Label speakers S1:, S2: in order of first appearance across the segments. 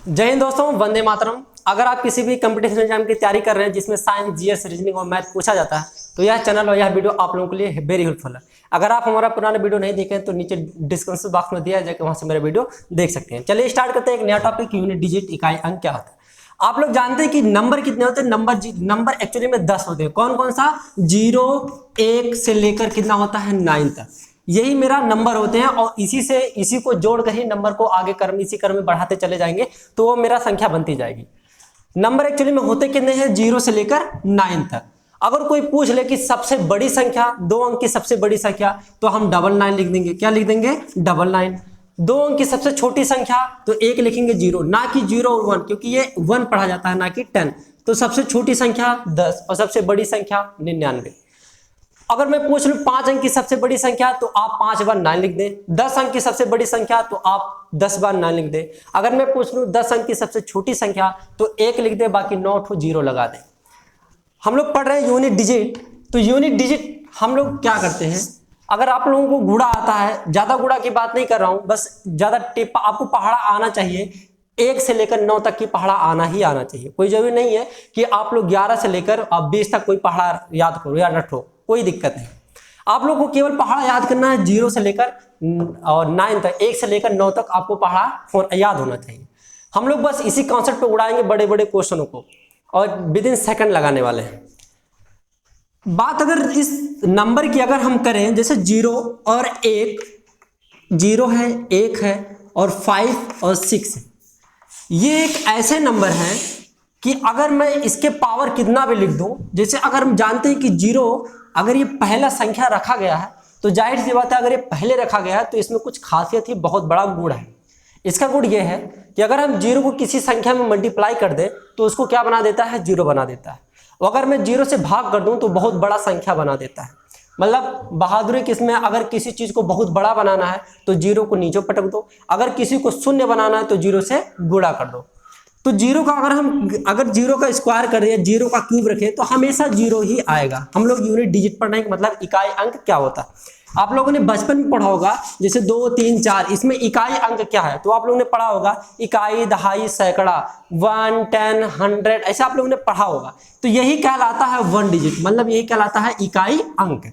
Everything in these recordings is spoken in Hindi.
S1: जय हिंद दोस्तों, वंदे मातरम। अगर आप किसी भी कंपटीशन एग्जाम की तैयारी कर रहे हैं जिसमें साइंस, जीएस, रीजनिंग और मैथ पूछा जाता है तो यह चैनल और यह वीडियो आप लोगों के लिए वेरी हेल्पफुल है। अगर आप हमारा पुराना वीडियो नहीं देखें तो नीचे डिस्क्रिप्शन बॉक्स में दिया है, जाकर वहां से मेरा वीडियो देख सकते हैं। चलिए स्टार्ट करते हैं एक नया टॉपिक, यूनिट डिजिट, इकाई अंक क्या होता है। आप लोग जानते हैं कि नंबर कितने होते हैं? नंबर एक्चुअली में 10 होते हैं। कौन कौन सा? 0, 1 से लेकर कितना होता है 9 तक, यही मेरा नंबर होते हैं। और इसी को जोड़कर ही नंबर को आगे क्रम इसी क्रम में बढ़ाते चले जाएंगे तो वो मेरा संख्या बनती जाएगी। नंबर एक्चुअली में होते कितने हैं? 0 से लेकर 9 तक। अगर कोई पूछ ले कि सबसे बड़ी संख्या, 2 अंक की सबसे बड़ी संख्या, तो हम 99 लिख देंगे। क्या लिख देंगे? 99। 2 अंक की सबसे छोटी संख्या तो 1 लिखेंगे 0, ना कि 0 और 1, क्योंकि ये 1 पढ़ा जाता है ना कि 10। तो सबसे छोटी संख्या 10 और सबसे बड़ी संख्या 99। अगर मैं पूछ लूं 5 अंक की सबसे बड़ी संख्या तो आप 5 बार 9 लिख दें। 10 अंक की सबसे बड़ी संख्या तो आप 10 बार 9 लिख दें। अगर मैं पूछ लूं 10 अंक की सबसे छोटी संख्या तो 1 लिख दें, बाकी 9 ठो 0 लगा दें। हम लोग पढ़ रहे हैं यूनिट डिजिट, तो यूनिट डिजिट हम लोग क्या करते हैं? अगर आप लोगों को गुणा आता है, ज्यादा गुणा की बात नहीं कर रहा हूं, बस ज्यादा टिप आपको पहाड़ा आना चाहिए। 1 से लेकर 9 तक की पहाड़ा आना ही आना चाहिए। कोई जरूरी नहीं है कि आप लोग 11 से लेकर 20 तक कोई पहाड़ा याद करो या रटो, कोई दिक्कत नहीं। आप लोग को केवल पहाड़ा याद करना है 0 से लेकर और 9 तक, 1 से लेकर 9 तक आपको पहाड़ा याद होना चाहिए। हम लोग बस इसी कॉन्सेप्ट पे उड़ाएंगे बड़े बड़े क्वेश्चनों को और विद इन सेकंड लगाने वाले हैं। बात अगर इस नंबर की अगर हम करें, जैसे 0 और 1, 0 है, 1 है और 5 और 6 है। ये एक ऐसे नंबर है कि अगर मैं इसके पावर कितना भी लिख दूं, जैसे अगर हम जानते हैं कि 0 अगर ये पहला संख्या रखा गया है तो जाहिर सी बात है अगर ये पहले रखा गया है तो इसमें कुछ खासियत ही बहुत बड़ा गुण है। इसका गुण ये है कि अगर हम 0 को किसी संख्या में मल्टीप्लाई कर दें तो उसको क्या बना देता है? 0 बना देता है। और अगर मैं 0 से भाग कर दूं तो बहुत बड़ा संख्या बना देता है। मतलब बहादुरी किसमें? अगर किसी चीज को बहुत बड़ा बनाना है तो 0 को नीचे पटक दो, अगर किसी को शून्य बनाना है तो 0 से गुणा कर दो। तो 0 का अगर 0 का स्क्वायर कर दे, 0 का क्यूब रखें तो हमेशा 0 ही आएगा। हम लोग यूनिट डिजिट पढ़ने का मतलब इकाई अंक क्या होता है। आप लोगों ने बचपन में पढ़ा होगा, जैसे 2, 3, 4, इसमें इकाई अंक क्या है? तो आप लोगों ने पढ़ा होगा इकाई, दहाई, सैकड़ा, 1, 10, 100, ऐसे आप लोगों ने पढ़ा होगा। तो यही कहलाता है 1 डिजिट, मतलब यही कहलाता है इकाई अंक।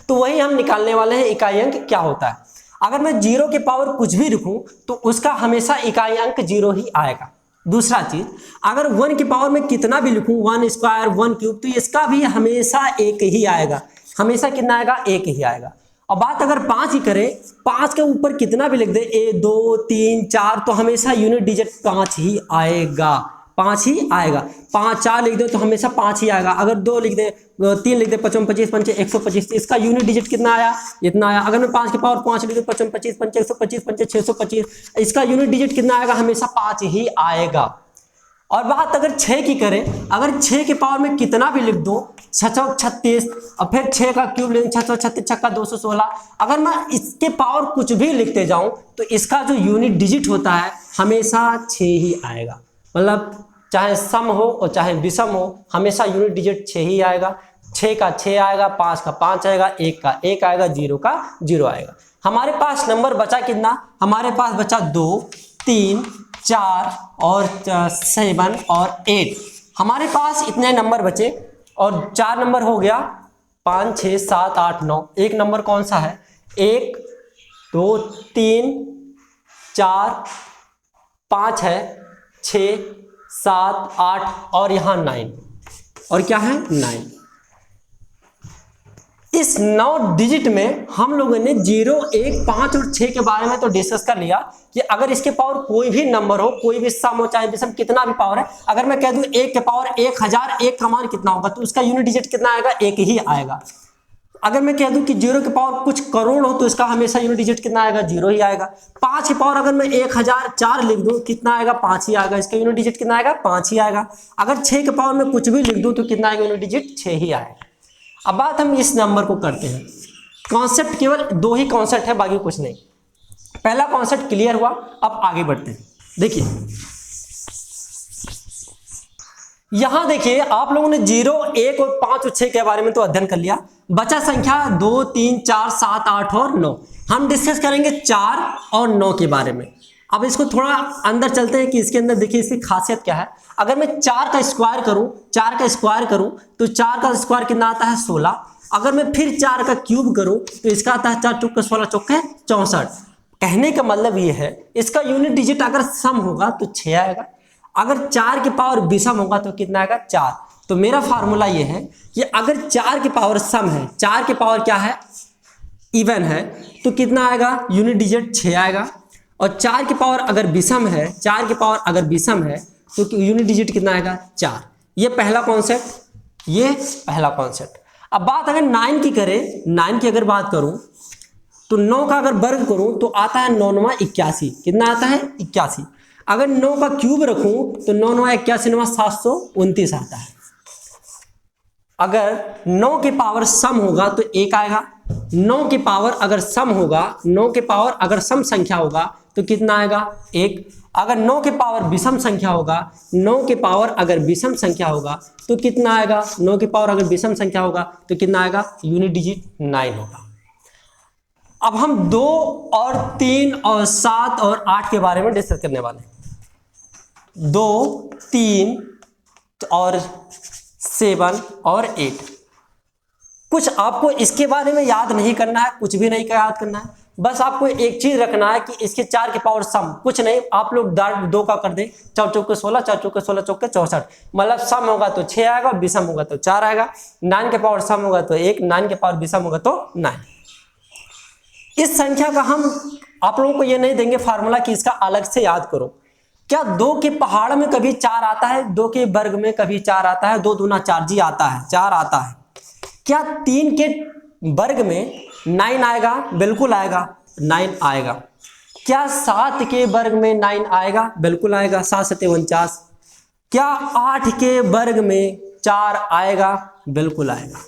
S1: तो वही हम निकालने वाले हैं इकाई अंक क्या होता है। अगर मैं 0 के पावर कुछ भी लिखूं तो उसका हमेशा इकाई अंक 0 ही आएगा। दूसरा चीज, अगर 1 के पावर में कितना भी लिखूं, 1 स्क्वायर, 1 क्यूब, तो इसका भी हमेशा 1 ही आएगा। हमेशा कितना आएगा? 1 ही आएगा। और बात अगर 5 की करें, 5 के ऊपर कितना भी लिख दे, 1, 2, 3, 4, तो हमेशा यूनिट डिजिट 5 ही आएगा। 5 ही आएगा। 5, 4 लिख दे तो हमेशा 5 ही आएगा। अगर 2 लिख दे, 3 लिख दे, 55, 25, 25, 125, तो इसका यूनिट डिजिट कितना आया? इतना आया। अगर मैं 5 के पावर 5 लिख दे, 55, 25, 25, 125, 25, 625, इसका यूनिट डिजिट कितना आएगा? हमेशा 5 ही आएगा। और बात अगर 6 की करें, अगर 6 के पावर में कितना भी लिख दो, 6 36, और फिर 6 का क्यूब लेंगे, 636, 6 का 216, अगर मैं इसके पावर कुछ भी लिखते जाऊं तो इसका जो यूनिट डिजिट होता है हमेशा 6 ही आएगा। मतलब चाहे सम हो और चाहे विषम हो, हमेशा यूनिट डिजिट 6 ही आएगा। 6 का 6 आएगा, 5 का 5 आएगा, 1 का 1 आएगा, 0 का 0 आएगा। हमारे पास नंबर बचा कितना? हमारे पास बचा 2, 3, 4 और 7 और 8। हमारे पास इतने नंबर बचे और 4 नंबर हो गया, 5, 6, 7, 8, 9। एक नंबर कौन सा है? 1, 2, 3, 4, 5 है, 6, 7, 8 और यहाँ 9। और क्या है? 9। इस 9 डिजिट में हम लोगों ने 0, 1, 5 और 6 के बारे में तो डिस्कस कर लिया कि अगर इसके पावर कोई भी नंबर हो, कोई भी सम हो, चाहे विषम, कितना भी पावर है, अगर मैं कह दूं 1 के पावर 1000, 1 का मान कितना होगा, तो उसका यूनिट डिजिट कितना आएगा? 1 ही आएगा। अगर मैं कह दूं कि 0 के पावर कुछ करोड़ हो तो इसका हमेशा यूनिट डिजिट कितना आएगा? 0 ही आएगा। 5 के पावर अगर मैं 1004 लिख दूं, कितना आएगा? 5 ही आएगा। इसका यूनिट डिजिट कितना आएगा? 5 ही आएगा। अगर 6 के पावर में कुछ भी लिख दूं तो कितना आएगा? यूनिट डिजिट 6 ही आएगा। अब बात हम इस नंबर को करते हैं। कॉन्सेप्ट केवल 2 ही कॉन्सेप्ट है, बाकी कुछ नहीं। पहला कॉन्सेप्ट क्लियर हुआ, अब आगे बढ़ते हैं। देखिए यहां देखिए, आप लोगों ने 0, 1 और 5 और 6 के बारे में तो अध्ययन कर लिया। बचा संख्या 2, 3, 4, 7, 8 और 9। हम डिस्कस करेंगे 4 और 9 के बारे में। अब इसको थोड़ा अंदर चलते हैं कि इसके अंदर देखिए इसकी खासियत क्या है। अगर मैं 4 का स्क्वायर करूं, 4 का स्क्वायर करूं तो 4 का स्क्वायर कितना आता है 16। अगर मैं फिर 4 का क्यूब करूं तो इसका आता है 4 चौके 16 चौके 64। कहने का मतलब ये है इसका यूनिट डिजिट अगर सम होगा तो 6 आएगा, अगर 4 की पावर विषम होगा तो कितना आएगा 4। तो मेरा फार्मूला ये है कि अगर 4 की पावर सम है, 4 की पावर क्या है इवन है, तो कितना आएगा यूनिट डिजिट 6 आएगा। और 4 की पावर अगर विषम है, 4 की पावर अगर विषम है तो यूनिट डिजिट कितना आएगा 4। ये पहला कॉन्सेप्ट, ये पहला कॉन्सेप्ट। अब बात अगर 9 की करें, 9 की अगर बात करूं तो 9 का अगर वर्ग करूं तो आता है 9 9 81। कितना आता है 81। अगर 9 का क्यूब रखूं तो 9 9 81 9 729 आता है। अगर 9 की पावर सम होगा तो 1 आएगा, 9 की पावर अगर सम होगा, 9 की पावर अगर सम संख्या होगा तो कितना आएगा 1। अगर 9 की पावर विषम संख्या होगा, 9 की पावर अगर विषम संख्या होगा तो कितना आएगा, 9 की पावर अगर विषम संख्या होगा तो कितना आएगा यूनिट डिजिट 9 होगा। अब हम 2 और 3 और 7 और 8 के बारे में डिस्कस करने वाले हैं। 2 3 और 7 और 8। कुछ आपको इसके बारे में याद नहीं करना है, कुछ भी नहीं याद करना है, बस आपको एक चीज रखना है कि इसके 4 की पावर सम, कुछ नहीं आप लोग 2 का कर दे, 4 चौके 16, 4 चौके 16 चौके 64। मतलब सम होगा तो 6 आएगा, विषम होगा तो 4 आएगा। 9 के पावर सम होगा तो 1, 9 के पावर विषम होगा तो 9। इस संख्या का हम आप लोगों को ये नहीं देंगे फार्मूला कि इसका अलग से याद करो। क्या 2 के पहाड़ में कभी 4 आता है, 2 के वर्ग में कभी 4 आता है, 2 दूना 4 जी आता है, 4 आता है। क्या 3 के वर्ग में 9 आएगा, बिल्कुल आएगा 9 आएगा। क्या 7 के वर्ग में 9 आएगा, बिल्कुल आएगा 7 7 49। क्या 8 के वर्ग में 4 आएगा, बिल्कुल आएगा।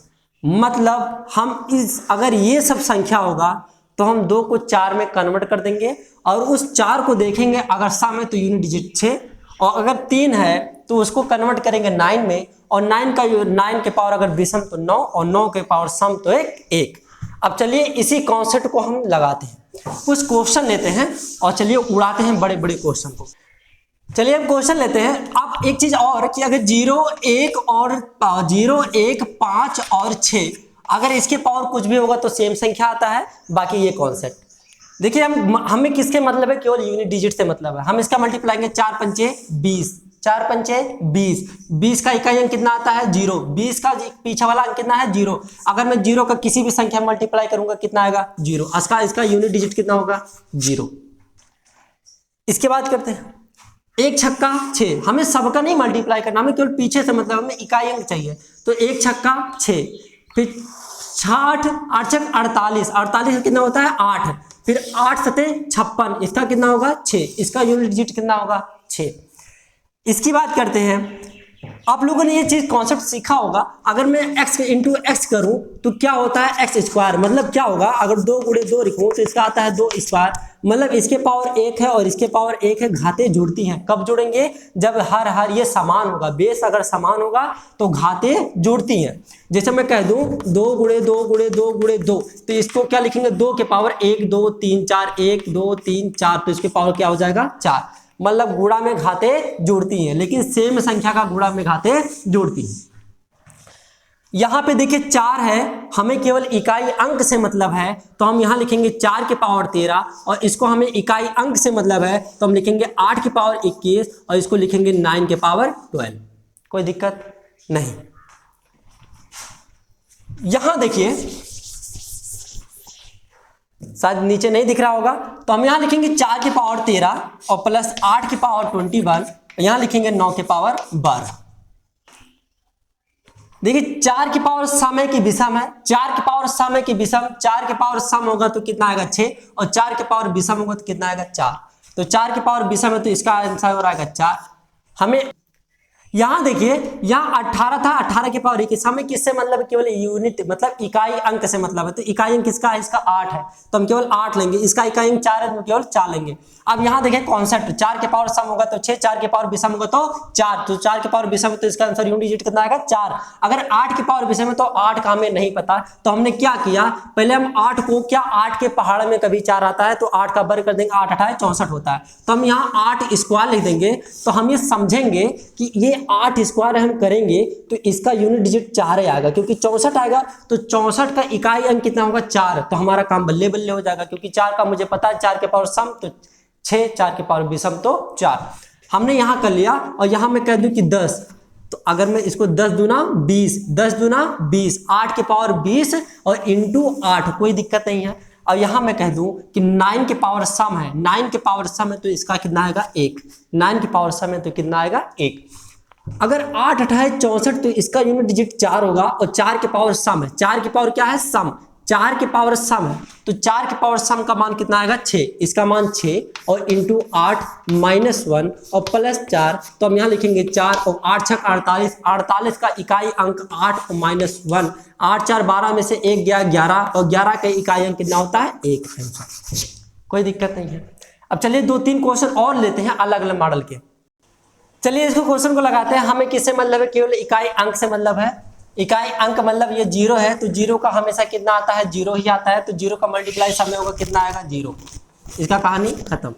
S1: मतलब हम इस अगर ये सब संख्या होगा तो हम 2 को 4 में कन्वर्ट कर देंगे और उस 4 को देखेंगे अगर सम है तो यूनिट डिजिट 6, और अगर 3 है तो उसको कन्वर्ट करेंगे 9 में, और 9 के पावर अगर विषम तो 9, और 9 के पावर सम तो 1। अब चलिए इसी कॉन्सेप्ट को हम लगाते हैं, कुछ क्वेश्चन लेते हैं और चलिए उड़ाते हैं बड़े बड़े क्वेश्चन को। चलिए हम क्वेश्चन लेते हैं। अब एक चीज और कि अगर 0 1 और 0 1 5 और 6 अगर इसके पावर कुछ भी होगा तो सेम संख्या आता है। बाकी ये कॉन्सेप्ट देखिए हमें किसके मतलब है, केवल यूनिट डिजिट से मतलब है। हम इसका मल्टीप्लाएंगे 4 पंचे 20, 4 पंचे 20, 20 का इकाई अंक कितना आता है 0, 20 का पीछे वाला अंक कितना है 0। अगर मैं 0 का किसी भी संख्या मल्टीप्लाई करूंगा कितना आएगा 0, इसका यूनिट डिजिट कितना होगा 0। इसके बाद करते हैं 1 छक्का 6। हमें सबका नहीं मल्टीप्लाई करना, हमें केवल पीछे से मतलब हमें इकाई अंक चाहिए। तो 1 छक्का 6, फिर 60 8 छक 48, 48 कितना होता है 8, फिर 8 सते 56, इसका कितना होगा 6, इसका यूनिट डिजिट कितना होगा 6। इसकी बात करते हैं। आप लोगों ने ये चीज कॉन्सेप्ट सीखा होगा, अगर मैं x इंटू एक्स करूं तो क्या होता है एक्स स्क्वायर। मतलब क्या होगा, अगर 2 गुणे 2 लिखूं तो इसका आता है 2 स्क्वायर। मतलब इसके पावर 1 है और इसके पावर 1 है, घातें जुड़ती हैं। कब जुड़ेंगे, जब हर ये समान होगा, बेस अगर समान होगा तो घातें जुड़ती हैं। जैसे मैं कह दूं 2 गुणे 2 गुणे 2 गुणे 2, तो इसको क्या लिखेंगे 2 के पावर 1 2 3 4, 1 2 3 4, तो इसके पावर क्या हो जाएगा 4। मतलब गुणा में घातें जुड़ती हैं, लेकिन सेम संख्या का गुणा में घातें जुड़ती हैं। यहां पे देखिए 4 है, हमें केवल इकाई अंक से मतलब है तो हम यहां लिखेंगे 4 के पावर 13, और इसको हमें इकाई अंक से मतलब है तो हम लिखेंगे 8 के पावर 21, और इसको लिखेंगे 9 के पावर 12। कोई दिक्कत नहीं। यहां देखिए शायद नीचे नहीं दिख रहा होगा, तो हम यहां लिखेंगे 4 के पावर 13 और प्लस 8 के पावर 21, यहां लिखेंगे 9 के पावर 12। देखिए 4 की पावर समय की विषम है, 4 की पावर समय की विषम, 4 के पावर सम होगा तो कितना आएगा 6, और 4 के पावर विषम होगा तो कितना आएगा 4। तो 4 की पावर विषम है तो इसका आंसर हो आएगा 4। हमें यहाँ देखिए, यहाँ 18 था, 18 के पावर 21, हमें किससे मतलब केवल यूनिट मतलब इकाई अंक से मतलब है। तो इकाई अंक किसका है, इसका 8 है, तो हम केवल 8 लेंगे। इसका इकाई अंक 4 है, तो केवल 4 लेंगे। अब यहाँ देखिए कॉन्सेप्ट, 4 के पावर सम होगा तो 6, 4 के पावर विषम होगा तो 4, तो 4 के पावर विषम है तो इसका आंसर यूनिट डिजिट कितना आएगा 4। अगर 8 के पावर विषम है तो 8 का हमें नहीं पता, तो हमने क्या किया, पहले हम 8 को, क्या 8 के पहाड़ में कभी 4 आता है तो 8 का वर्ग कर देंगे, 8 8 64 होता है, तो हम यहाँ 8 स्क्वायर लिख देंगे। तो हम ये समझेंगे कि ये 8 स्क्वायर हम करेंगे तो इसका यूनिट डिजिट 4 ही आएगा, क्योंकि 64 आएगा तो 64 का इकाई अंक कितना होगा 4, तो हमारा काम बल्ले बल्ले हो जाएगा, क्योंकि 4 का मुझे पता है, 4 के पावर सम तो 6, 4 के पावर विषम तो 4। हमने यहां कर लिया, और यहां मैं कह दूं कि 10, तो अगर मैं इसको 10 दूना 20, 10 दूना 20, 8 के पावर 20 और इंटू 8, कोई दिक्कत नहीं है। और यहां मैं कह दूं कि 9 के पावर सम है, 9 के पावर सम है तो इसका कितना आएगा 1, 9 के पावर सम है तो कितना आएगा 1। अगर 8 8 64 तो इसका यूनिट डिजिट 4 होगा, और 4 के पावर सम है, 4 के पावर क्या है सम, 4 के पावर सम है, तो 4 के पावर सम का मान कितना आएगा 6, इसका मान 6 और इंटू 8 -1 और प्लस 4, तो हम यहाँ लिखेंगे 4 और 8 6 48, 48 का इकाई अंक 8 और -1, 8 4 12 में से 1 गया 11, और 11 का इकाई अंक कितना होता है 1। कोई दिक्कत नहीं है। अब चलिए 2-3 क्वेश्चन और लेते हैं अलग अलग मॉडल के। चलिए इसको क्वेश्चन को लगाते हैं। हमें किससे मतलब है, केवल इकाई अंक से मतलब है। इकाई अंक मतलब ये 0 है, तो 0 का हमेशा कितना आता है 0 ही आता है, तो 0 का मल्टीप्लाई सब में होगा कितना आएगा 0। इसका कहानी खत्म।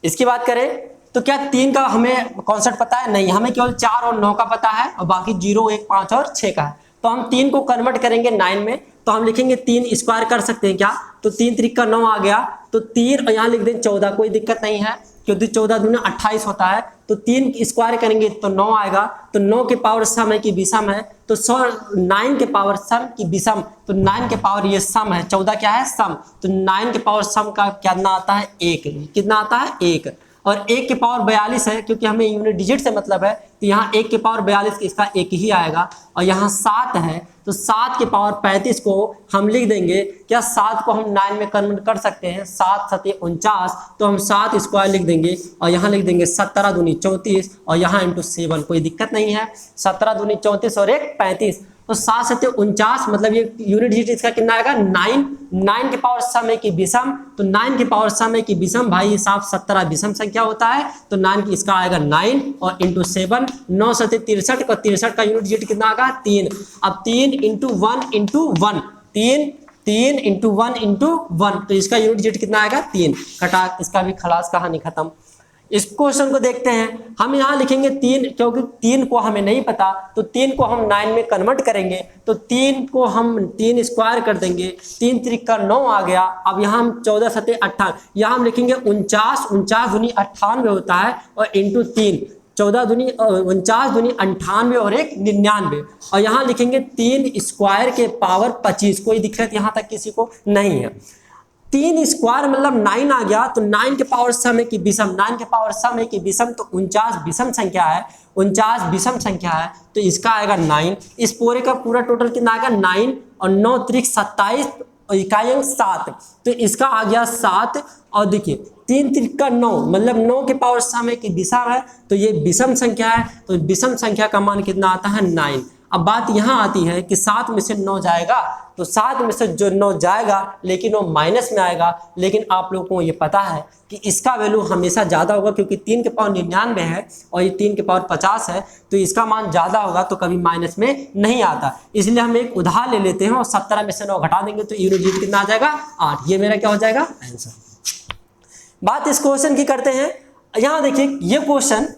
S1: इसकी बात करें तो क्या 3 का हमें कॉन्सेप्ट पता है, नहीं, हमें केवल 4 और 9 का पता है, और बाकी 0 1 5 और 6 का है। तो हम 3 को कन्वर्ट करेंगे 9 में, तो हम लिखेंगे 3 स्क्वायर कर सकते हैं क्या, तो 3 3 का 9 आ गया, तो 3 और यहाँ लिख दें 14, कोई दिक्कत नहीं है, क्योंकि 14 दूनी 28 होता है, तो 3 स्क्वायर करेंगे तो 9 आएगा, तो 9 के पावर सम है कि विषम है, तो 9 के पावर सम की विषम, तो 9 के पावर ये सम है, 14 क्या है सम, तो 9 के पावर सम का कितना आता है 1, कितना आता है 1, और 1 के पावर 42 है, क्योंकि हमें यूनिट डिजिट से मतलब है, तो यहाँ 1 के पावर 42 इसका 1 ही आएगा, और यहाँ 7 है, तो 7 के पावर 35 को हम लिख देंगे, क्या 7 को हम 9 में कन्वर्ट कर सकते हैं, 7 7 49, तो हम 7 स्क्वायर लिख देंगे, और यहाँ लिख देंगे 17 दूनी 34, और यहाँ इंटू 7, कोई दिक्कत नहीं है, 17 दूनी 34 और 1 35, तो 7 7 49, मतलब ये यूनिट डिजिट इसका कितना आएगा 9, 9 के पावर सम है कि विषम, तो 9 के पावर सम है कि विषम, भाई साहब 17 विषम संख्या होता है, तो 9 की इसका आएगा 9 और इंटू 7, 9 7 63 का 63 का यूनिट डिजिट कितना आएगा 3। अब 3 इंटू 1 इंटू 1, 3 इंटू 1 इंटू 1, तो इसका यूनिट डिजिट कितना आएगा 3, कटा, इसका भी खलास कहानी खत्म। इस क्वेश्चन को देखते हैं। हम यहाँ लिखेंगे 3, क्योंकि 3 को हमें नहीं पता, तो 3 को हम 9 में कन्वर्ट करेंगे, तो 3 को हम 3 स्क्वायर कर देंगे, 3 3 का 9 आ गया। अब यहाँ हम 14 7 58, यहाँ हम लिखेंगे 49, 49 दूनी 98 होता है, और इंटू 3, 14 दूनी 49 दूनी 98 और 1 99, और यहाँ लिखेंगे 3 स्क्वायर के पावर 25, कोई दिक्कत यहाँ तक किसी को नहीं है। 3 स्क्वायर मतलब 9 आ गया, तो 9 के पावर सम है कि विषम, 9 के पावर सम है कि विषम, तो 49 विषम संख्या है, 49 विषम संख्या है, तो इसका आएगा 9। इस पूरे का पूरा टोटल कितना आएगा 9 और 9 त्रिक 27 और इकाई अंक 7, तो इसका आ गया 7। और देखिए 3 3 का 9, मतलब 9 के पावर सम है कि विषम है, तो ये विषम संख्या है, तो विषम संख्या का मान कितना आता है 9। अब बात यहाँ आती है कि 7 में से 9 जाएगा, तो 7 में से जो 9 जाएगा लेकिन वो माइनस में आएगा, लेकिन आप लोगों को ये पता है कि इसका वैल्यू हमेशा ज़्यादा होगा, क्योंकि 3 के पावर 99 है और ये 3 के पावर 50 है, तो इसका मान ज़्यादा होगा, तो कभी माइनस में नहीं आता। इसलिए हम एक उधार ले लेते हैं और 17 में से 9 घटा देंगे, तो यूनिट डिजिट कितना आ जाएगा 8। ये मेरा क्या हो जाएगा आंसर। बात इस क्वेश्चन की करते हैं। यहाँ देखिए ये क्वेश्चन,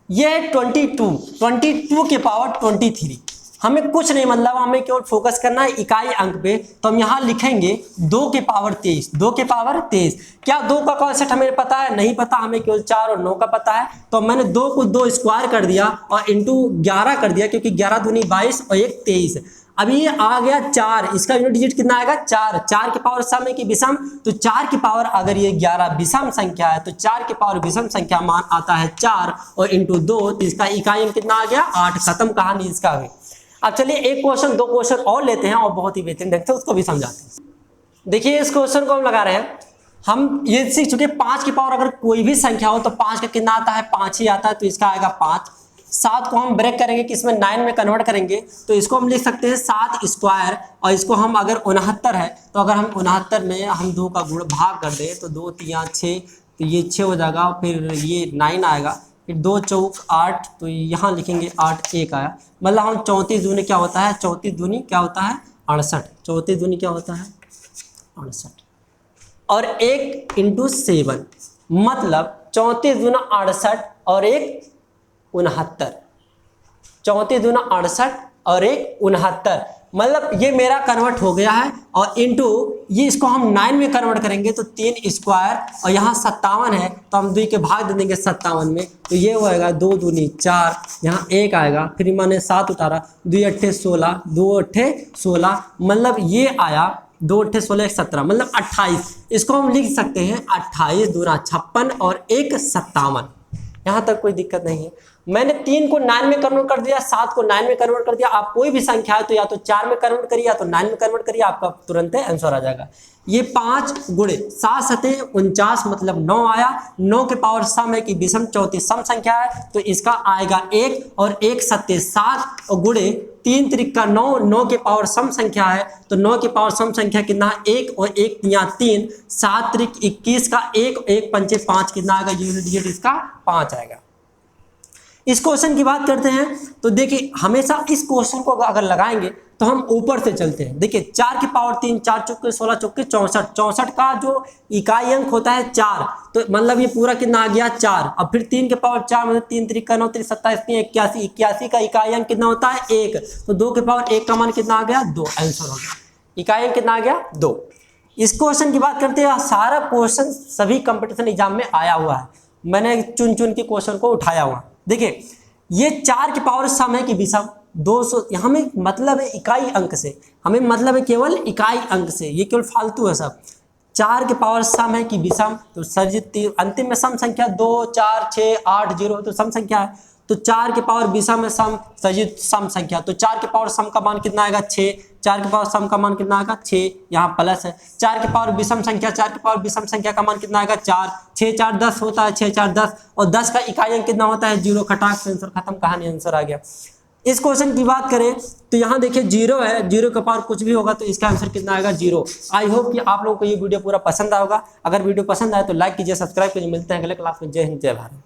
S1: ये है 22 के पावर 23। हमें कुछ नहीं मतलब, हमें केवल फोकस करना है इकाई अंक पे, तो हम यहाँ लिखेंगे 2 के पावर 23, 2 के पावर 23। क्या 2 का कॉन्सेप्ट हमें पता है, नहीं पता, हमें केवल 4 और 9 का पता है, तो मैंने 2 को 2 स्क्वायर कर दिया और इंटू 11 कर दिया, क्योंकि 11 दूनी 22 और 1 23। अभी ये आ गया 4, इसका यूनिट डिजिट कितना आएगा 4, 4 के पावर सम है कि विषम, तो 4 के पावर, अगर ये 11 विषम संख्या है तो 4 के पावर विषम संख्या मान आता है 4 और इंटू 2, तो इसका इकाई अंक कितना आ गया 8। खत्म कहानी इसका है। अब चलिए एक क्वेश्चन, 2 क्वेश्चन और लेते हैं और बहुत ही बेहतरीन ढंग से उसको भी समझाते हैं। देखिए इस क्वेश्चन को हम लगा रहे हैं, हम ये सीख चुके 5 की पावर अगर कोई भी संख्या हो तो 5 का कितना आता है, 5 ही आता है, तो इसका आएगा 5। 7 को हम ब्रेक करेंगे कि इसमें 9 में कन्वर्ट करेंगे, तो इसको हम लिख सकते हैं 7 स्क्वायर, और इसको हम अगर 69 है तो अगर हम 69 में हम 2 का गुण भाग कर दें तो 2 3 6, तो ये 6 हो जाएगा, फिर ये 9 आएगा, फिर 2 चौक 8, तो यहाँ लिखेंगे 8 1 आया। मतलब हम 34 दूनी क्या होता है, 34 दूनी क्या होता है 68, 34 दूनी क्या होता है 68, और 1 × 7 मतलब 34 दूना 68 और 1 69, 34 दूना 68 और 1 69, मतलब ये मेरा कन्वर्ट हो गया है। और इंटू ये इसको हम 9 में कन्वर्ट करेंगे तो 3 स्क्वायर, और यहाँ 57 है तो हम 2 के भाग दे देंगे 57 में, तो ये होएगा 2 दूनी 4, यहाँ 1 आएगा, फिर मैंने 7 उतारा, 2 8 16, 2 8 16, मतलब ये आया 2 8 16 17, मतलब 28। इसको हम लिख सकते हैं 28 दूना 56 और 1 57। यहाँ तक कोई दिक्कत नहीं है। मैंने 3 को 9 में कन्वर्ट कर दिया, 7 को 9 में कन्वर्ट कर दिया। आप कोई भी संख्या है तो या तो 4 में कन्वर्ट करिए या तो 9 में कन्वर्ट करिए, आपका तुरंत आंसर आ जाएगा। ये 5 गुणे 7 7 49 मतलब 9 आया। 9 के पावर सम है कि विषम चौथी सम संख्या है, तो इसका आएगा 1, और 1 7 7 और गुणे 3 त्रिका 9, 9 के पावर सम संख्या है, तो 9 के पावर सम संख्या कितना 1 और 1 3 3, 7 त्रिक 21 का 1, 1 पंचे 5 कितना आएगा, यूनिट डिजिट इसका 5 आएगा। इस क्वेश्चन की बात करते हैं तो देखिए हमेशा इस क्वेश्चन को अगर लगाएंगे तो हम ऊपर से चलते हैं। देखिए 4 की पावर 3, 4 चौके 16 चौके 64, 64 का जो इकाई अंक होता है 4, तो मतलब ये पूरा कितना आ गया 4। अब फिर 3 के पावर 4 मतलब 3 त्रिका 9 3 27 3 81, 81 का इकाई अंक कितना होता है 1, तो 2 के पावर 1 का मान कितना आ गया 2, आंसर हो गया। इकाई अंक कितना आ गया 2। इस क्वेश्चन की बात करते हैं, सारा क्वेश्चन सभी कंपटीशन एग्जाम में आया हुआ है, मैंने चुन चुन के क्वेश्चन को उठाया हुआ। देखिए ये 4 की पावर सम है कि विषम 200, हमें मतलब है इकाई अंक से, हमें मतलब है केवल इकाई अंक से, ये केवल फालतू है सब। 4 के पावर सम है कि विषम, तो सर्जित अंतिम में सम संख्या 2 4 6 8 0, तो सम संख्या है, तो 4 के पावर विषम में सम सर्जित सम संख्या, तो 4 के पावर सम का मान कितना आएगा 6, 4 के पावर सम का मान कितना आएगा 6, यहाँ प्लस है। 4 के पावर विषम संख्या, 4 के पावर विषम संख्या का मान कितना आएगा 4, 6 4 10 होता है, 6 4 10, और 10 का इकाई अंक कितना होता है 0, खटाक से आंसर खत्म, कहानी आंसर आ गया। इस क्वेश्चन की बात करें तो यहाँ देखिए 0 है, 0 के पावर कुछ भी होगा तो इसका आंसर कितना आएगा 0। आई होप कि आप लोगों को ये वीडियो पूरा पसंद आएगा। अगर वीडियो पसंद आए तो लाइक कीजिए, सब्सक्राइब कीजिए। मिलते हैं अगले क्लास में। जय हिंद जय भारत।